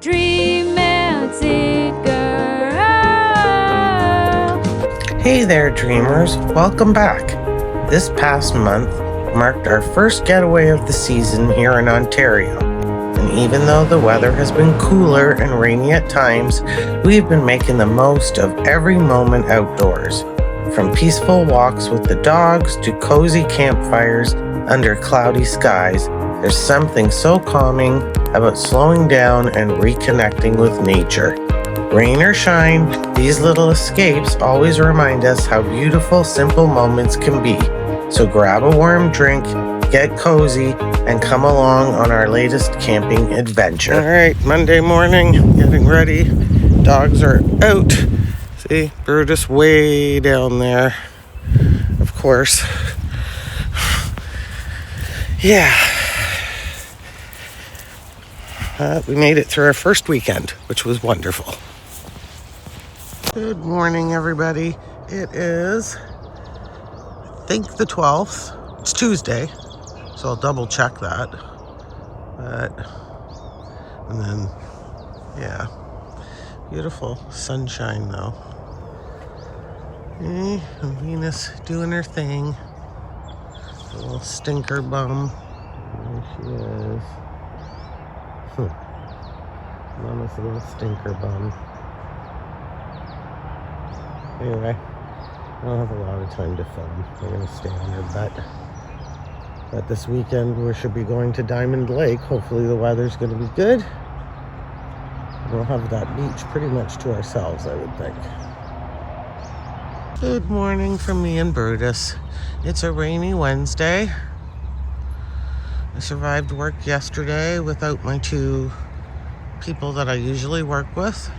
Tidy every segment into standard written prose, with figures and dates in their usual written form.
Dream and seeker. Hey there, dreamers. Welcome back. This past month marked our first getaway of the season here in Ontario. And even though the weather has been cooler and rainy at times, we've been making the most of every moment outdoors. From peaceful walks with the dogs to cozy campfires under cloudy skies, there's something so calming about slowing down and reconnecting with nature. Rain or shine, these little escapes always remind us how beautiful simple moments can be. So grab a warm drink, get cozy, and come along on our latest camping adventure. All right, Monday morning, getting ready. Dogs are out. See, Brutus way down there, of course. Yeah. We made it through our first weekend, which was wonderful. Good morning, everybody. It is, I think, the 12th. It's Tuesday, so I'll double check that. And then, yeah, beautiful sunshine though. And Venus doing her thing. A little stinker bum. There she is. Mama's a little stinker bum. Anyway, I don't have a lot of time to film. We're going to stay on her butt. But this weekend we should be going to Diamond Lake. Hopefully the weather's going to be good. We'll have that beach pretty much to ourselves, I would think. Good morning from me and Brutus. It's a rainy Wednesday. I survived work yesterday without my two people that I usually work with.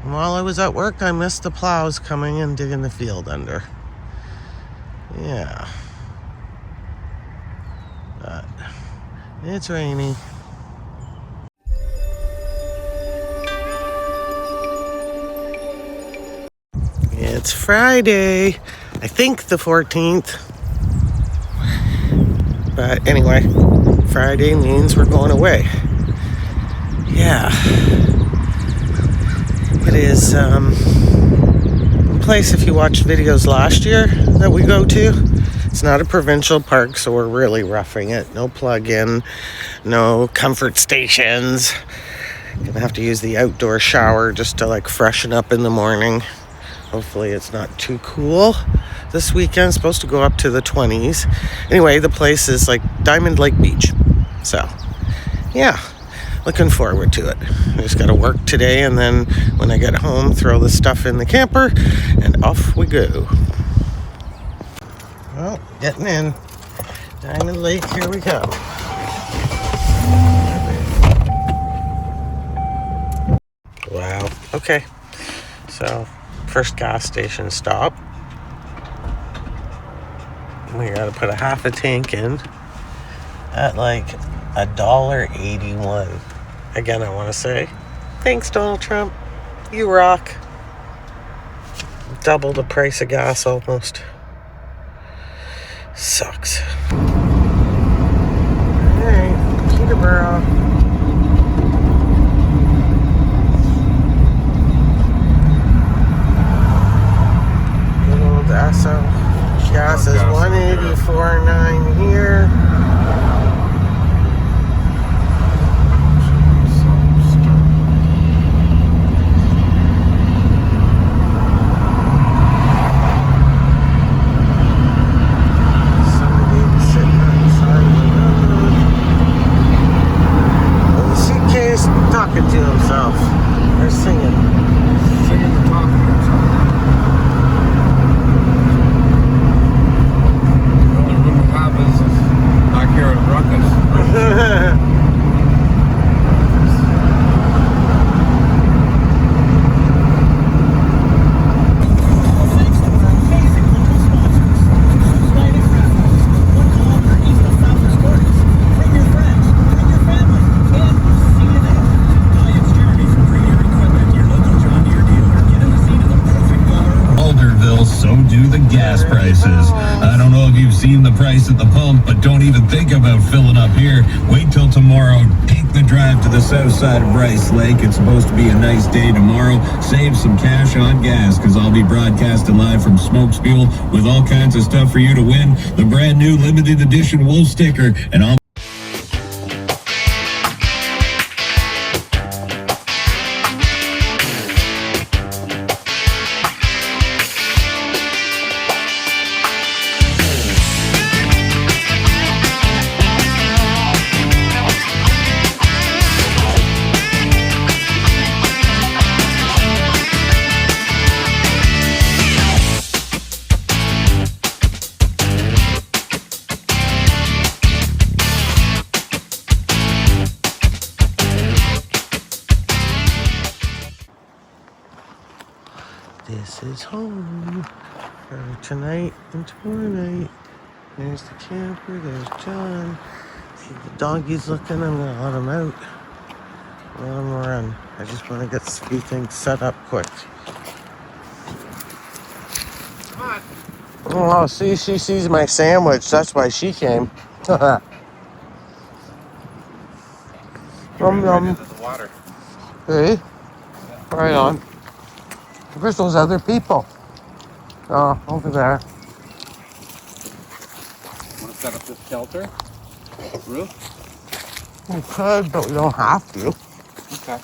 And while I was at work, I missed the plows coming and digging the field under. Yeah. But it's rainy. It's Friday. I think the 14th. But anyway, Friday means we're going away. Yeah. It is a place, if you watched videos last year, that we go to. It's not a provincial park, so we're really roughing it. No plug-in, no comfort stations. Gonna have to use the outdoor shower just to like freshen up in the morning. Hopefully it's not too cool. This weekend, supposed to go up to the 20s. Anyway, the place is like Diamond Lake Beach. So, yeah. Looking forward to it. I just got to work today, and then when I get home, throw the stuff in the camper, and off we go. Well, getting in. Diamond Lake, here we go. Wow. Okay. So, first gas station stop. We got to put a half a tank in at like $1.81. Again, I want to say, thanks, Donald Trump. You rock. Double the price of gas almost. Sucks. Alright, Peterborough. Good old Esso. Gas is $1.84.9 here. To himself. They're singing. Singing and talking to himself. The only room we have is back here at Ruckus. Gas prices. I don't know if you've seen the price at the pump, but don't even think about filling up here. Wait till tomorrow. Take The drive to the south side of Rice Lake. It's supposed to be a nice day tomorrow. Save some cash on gas, because I'll be broadcasting live from Smokespeel with all kinds of stuff for you to win. The brand new limited edition Wolf sticker, and I'll This is home for tonight and tomorrow night. There's the camper, there's John. See the doggies looking, I'm gonna let them out. Let them run. I just want to get a few things set up quick. Oh, see, she sees my sandwich, that's why she came. Yum yum. Water. See? Right on. Where's those other people? Oh, over there. Want to set up this shelter? Roof? We could, but we don't have to. Okay.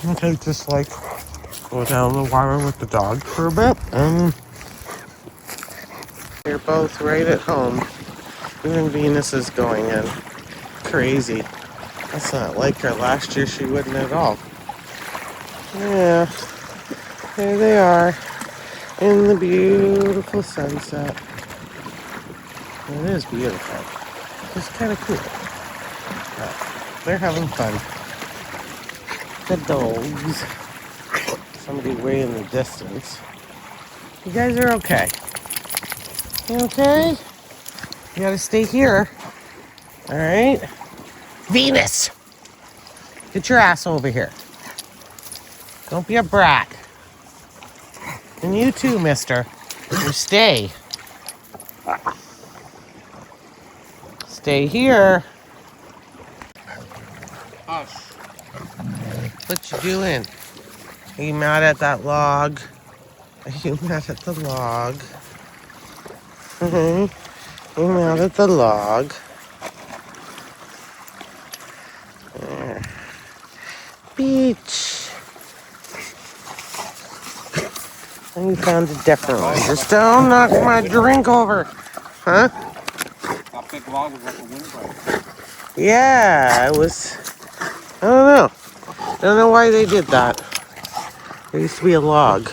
We could just like go down the wire with the dog for a bit, and you're both right at home. Even Venus is going in. Crazy. That's not like her. Last year she wouldn't at all. Yeah. There they are. In the beautiful sunset. It is beautiful. It's kind of cool. But they're having fun. The dogs. Somebody way in the distance. You guys are okay. You okay? You gotta stay here. Alright? Venus! Get your ass over here. Don't be a brat. And you too, mister. You stay. Stay here. Hush. What you doing? Are you mad at that log? Are you mad at the log? Are you mad at the log? There. Beach. And you found a different one. Just don't knock my drink over. Huh? That big log was like a windbreak. Yeah, it was. I don't know. Don't know why they did that. There used to be a log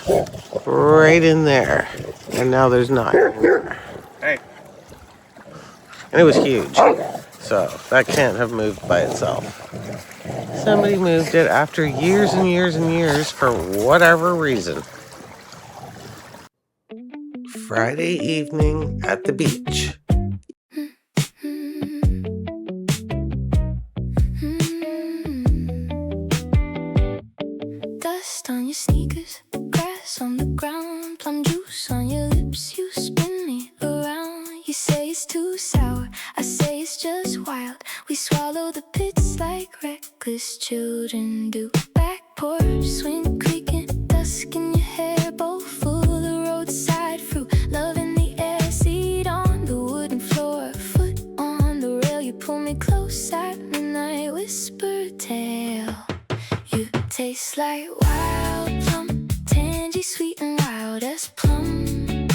right in there. And now there's not. Hey. And it was huge. So that can't have moved by itself. Somebody moved it after years and years and years for whatever reason. Friday evening at the beach. Dust on your sneakers, grass on the ground, plum juice on your lips, you spin me around. You say it's too sour, I say it's just wild. We swallow the pits like reckless children do. Back porch, swing creaking, dusk in your hair, bowl full of roadside fruit. Love in the air, seat on the wooden floor, foot on the rail. You pull me close at midnight, whisper a tale. You taste like wild plum, tangy, sweet and wild as plum.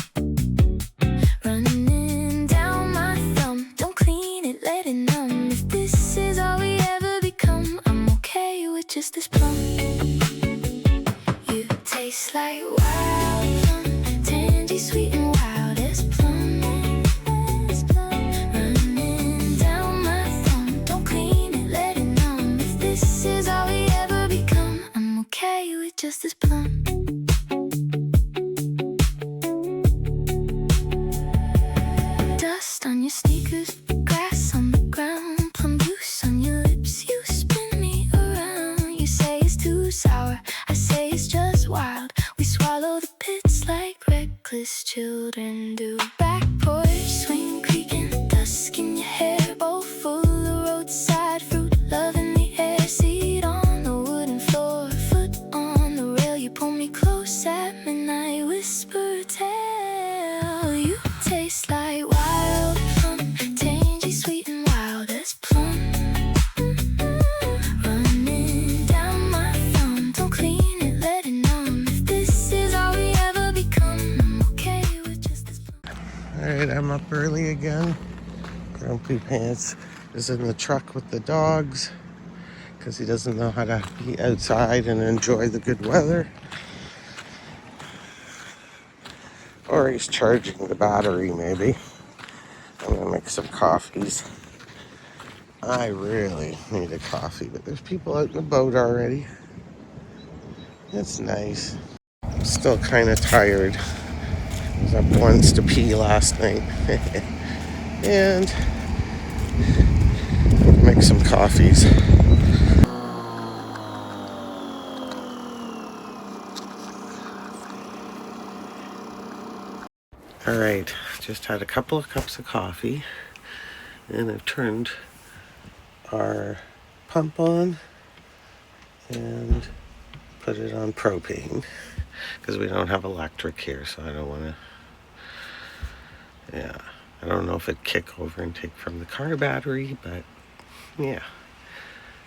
Running down my thumb, don't clean it, let it numb. If this is all we ever become, I'm okay with just this plum. You taste like wild plum, tangy, sweet and wild as plum. Running down my thumb, don't clean it, let it numb. If this is all we ever become, I'm okay with just this plum. Dust on your sneakers, grass on the ground, plum juice on your lips, you spin me around. You say it's too sour, I say it's just wild. We swallow the pits like reckless children do. Back porch, swing creaking, dusk in your hair, bowl full of roadside fruit. Love in the air, up early again. Grumpy Pants is in the truck with the dogs because he doesn't know how to be outside and enjoy the good weather. Or he's charging the battery, maybe. I'm gonna make some coffees. I really need a coffee, but there's people out in the boat already. It's nice. I'm still kind of tired. I was up once to pee last night. And make some coffees. All right, just had a couple of cups of coffee, and I've turned our pump on and put it on propane because we don't have electric here, so I don't want to. Yeah, I don't know if it'd kick over and take from the car battery, but yeah.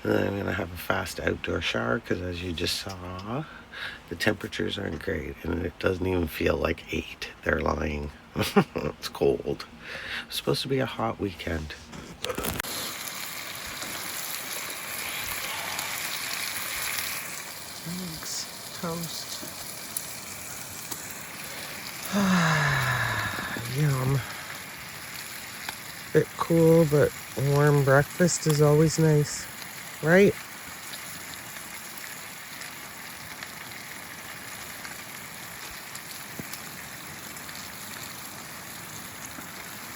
And then I'm gonna have a fast outdoor shower because, as you just saw, the temperatures aren't great, and it doesn't even feel like 8. They're lying. It's cold. It's supposed to be a hot weekend. Thanks, toast. Yum. Bit cool, but warm breakfast is always nice, right?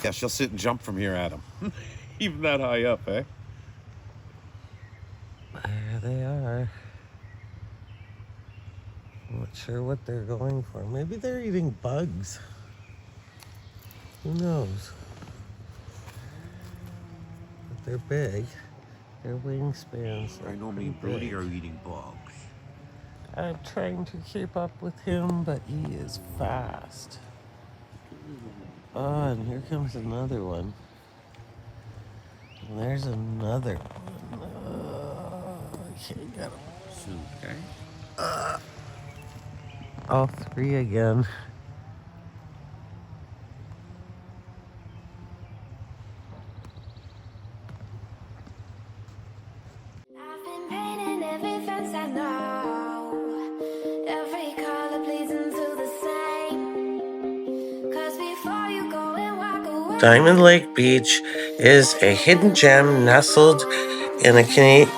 Yeah, she'll sit and jump from here at him. Even that high up, eh? There they are. I'm not sure what they're going for. Maybe they're eating bugs. Who knows? But they're big. Their wingspans. I know me and Broody are eating bugs. I'm trying to keep up with him, but he is fast. Oh, and here comes another one. And there's another one. I can't get him. Okay. All three again. I've been painting every fence I know, every color pleasing to the same. 'Cause before you go and walk away, Diamond Lake Beach is a hidden gem nestled in a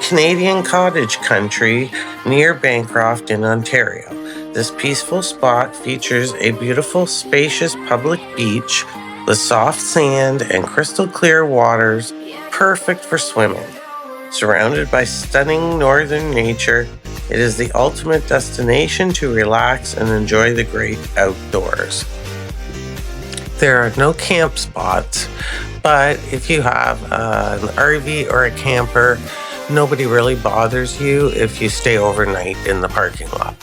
Canadian cottage country near Bancroft in Ontario. This peaceful spot features a beautiful, spacious public beach with soft sand and crystal clear waters, perfect for swimming. Surrounded by stunning northern nature, it is the ultimate destination to relax and enjoy the great outdoors. There are no camp spots, but if you have an RV or a camper, nobody really bothers you if you stay overnight in the parking lot.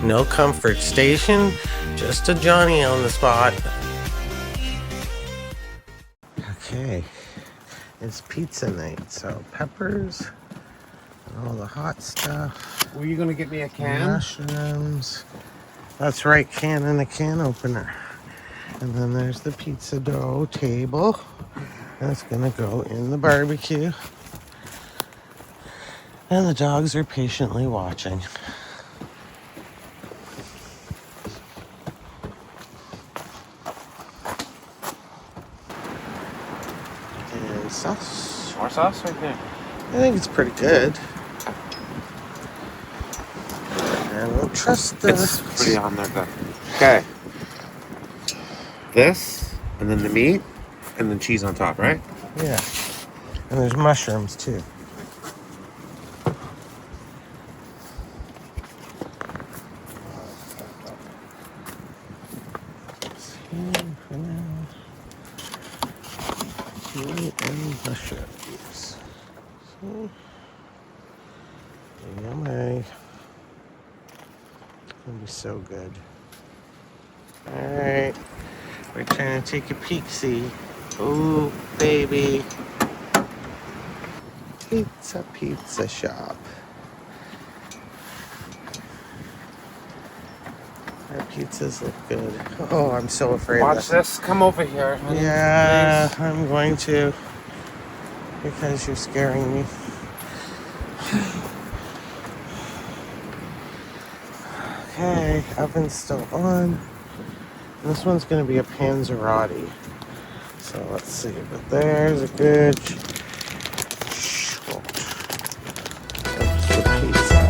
No comfort station, just a Johnny on the spot. Okay, it's pizza night, so peppers, and all the hot stuff. Were you gonna get me a can? Mushrooms. That's right, can and a can opener. And then there's the pizza dough table. That's gonna go in the barbecue. And the dogs are patiently watching. And sauce. More sauce right there. I think it's pretty good. I don't trust the... It's pretty on there, good. Okay. This, and then the meat, and then cheese on top, right? Yeah. And there's mushrooms too. For now. Meat and mushrooms. So, yummy. It'll be so good. Alright. We're trying to take a peek-see. Ooh, baby. Pizza shop. Our pizzas look good. Oh, I'm so afraid Watch of this. Come over here. honey, Yeah, please. I'm going to. Because you're scaring me. Okay, oven's still on. This one's going to be a panzerotti. So let's see. But there's a good shot of the pizza.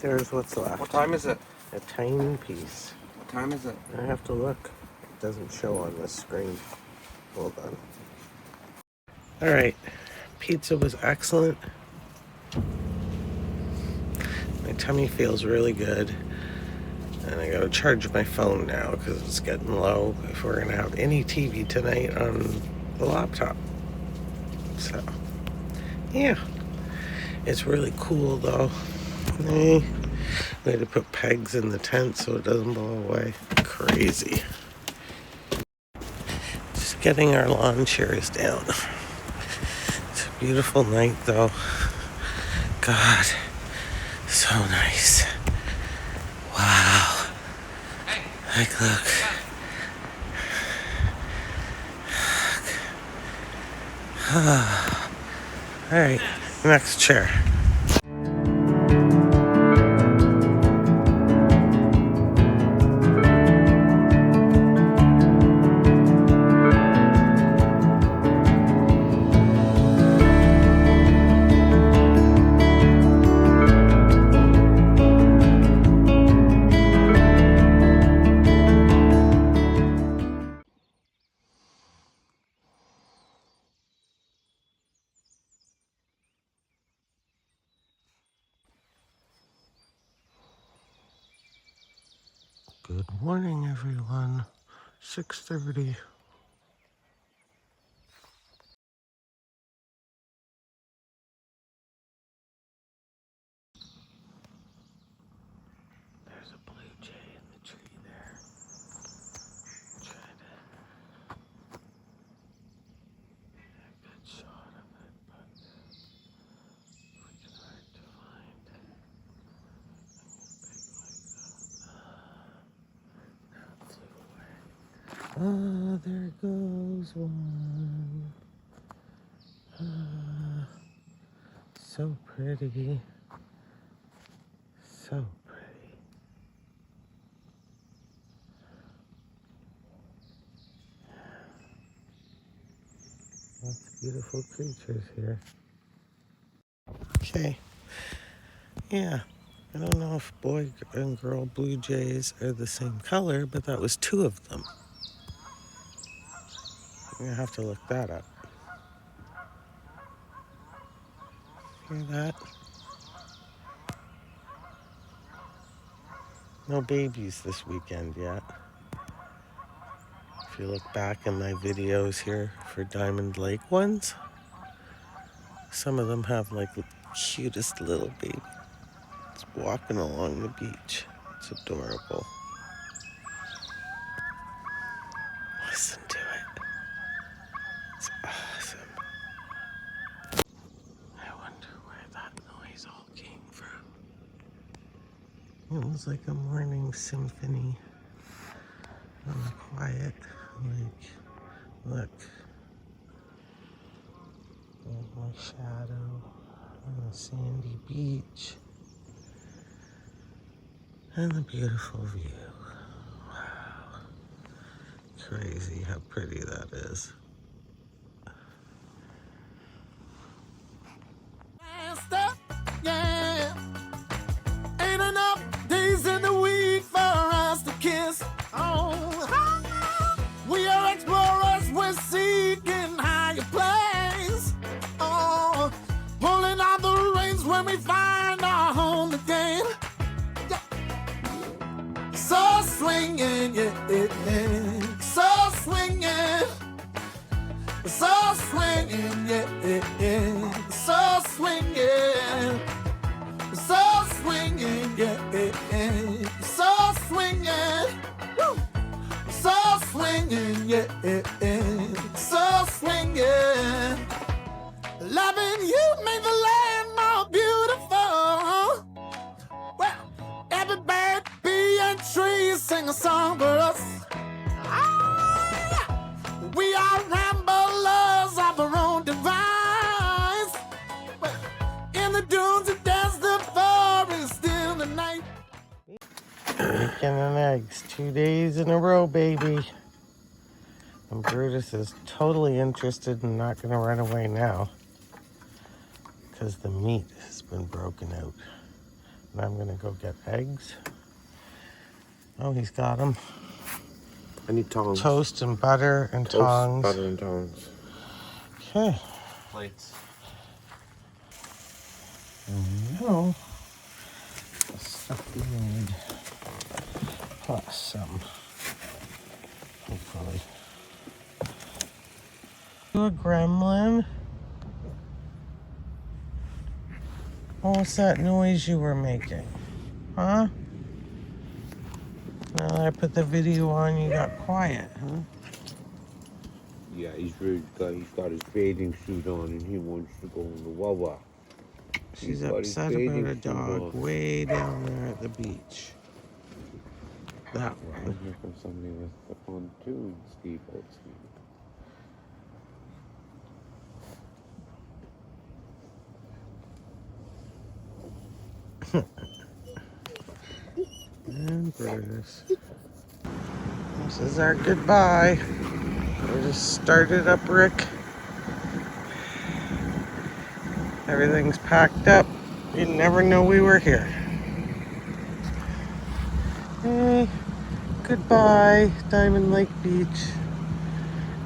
There's what's left. What time is it? A tiny piece. What time is it? I have to look. It doesn't show on this screen. Hold on. Alright. Pizza was excellent. My tummy feels really good. And I gotta charge my phone now because it's getting low if we're gonna have any TV tonight on the laptop. So, yeah. It's really cool though. We had to put pegs in the tent so it doesn't blow away. Crazy. Just getting our lawn chairs down. It's a beautiful night though. God, so nice. Wow. Like, look. All right, next chair. Good morning, everyone. 6:30. There's a blue jay in the tree there. Try to get a good shot of it, but it's hard to find. Now it flew away. Ah, there goes one. Ah, so pretty. So pretty. Lots of beautiful creatures here. Okay. Yeah. I don't know if boy and girl blue jays are the same color, but that was 2 of them. I'm gonna have to look that up. Hear that? No babies this weekend yet. If you look back in my videos here for Diamond Lake ones, some of them have like the cutest little baby. It's walking along the beach. It's adorable. Listen to it. It's awesome. I wonder where that noise all came from. It was like a morning symphony. Quiet. Like, look. There's my shadow on the sandy beach. And the beautiful view. Wow. Crazy how pretty that is. Yeah. Ain't enough days in the week for us to kiss. Oh, we are explorers, we're seeking higher place. Oh, pulling on the reins when we find our home again. Yeah. So swinging, yeah. So swinging. So swinging, yeah. So swinging. So swinging, yeah. So swinging. Woo. So swinging, yeah. So swinging. Loving you made the land my sing a song for us. Ah, we are ramblers of our own device. In the dunes and dance the forest in the night. Bacon and eggs, 2 days in a row, baby. And Brutus is totally interested and not going to run away now because the meat has been broken out. And I'm going to go get eggs. Oh, he's got them. I need tongs. Toast and butter and Toast, tongs. butter, and tongs. Okay. Plates. No. The stuff we need. Plus some. Hopefully. You a gremlin? What was that noise you were making? Huh? Now that I put the video on, you got quiet, huh? Yeah, he's got his bathing suit on and he wants to go in the Wawa. She's upset about a dog way down there at the beach. That And one. here comes somebody with the pontoon steamboats. And Brutus. This is our goodbye. We just started up, Rick. Everything's packed up. You never know we were here. Hey, goodbye, Diamond Lake Beach.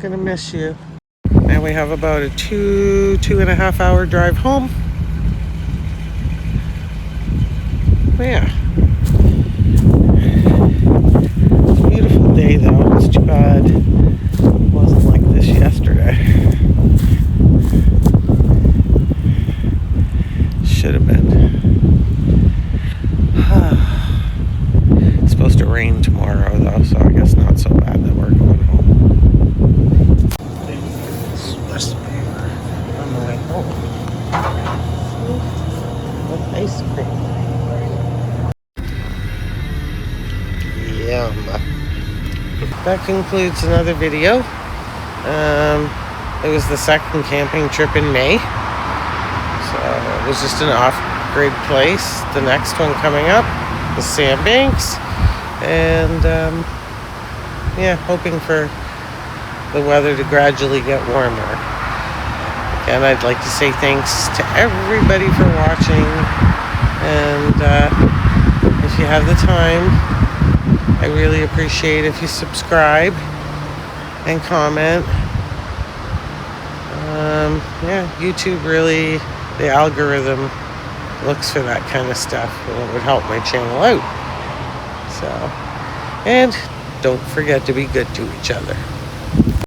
Gonna miss you. And we have about a 2.5 hour drive home. Yeah. Beautiful day though. It's too bad it wasn't like this yesterday. Should have been. It's supposed to rain tomorrow though, so I guess not so bad that we're going home. Swiss beer on the way home. With ice cream. Yum. That concludes another video. It was the second camping trip in May. So it was just an off-grid place. The next one coming up, the Sandbanks. And yeah, hoping for the weather to gradually get warmer. Again, I'd like to say thanks to everybody for watching. And if you have the time, I really appreciate if you subscribe and comment. Yeah, YouTube really, the algorithm looks for that kind of stuff, and it would help my channel out. So, and don't forget to be good to each other.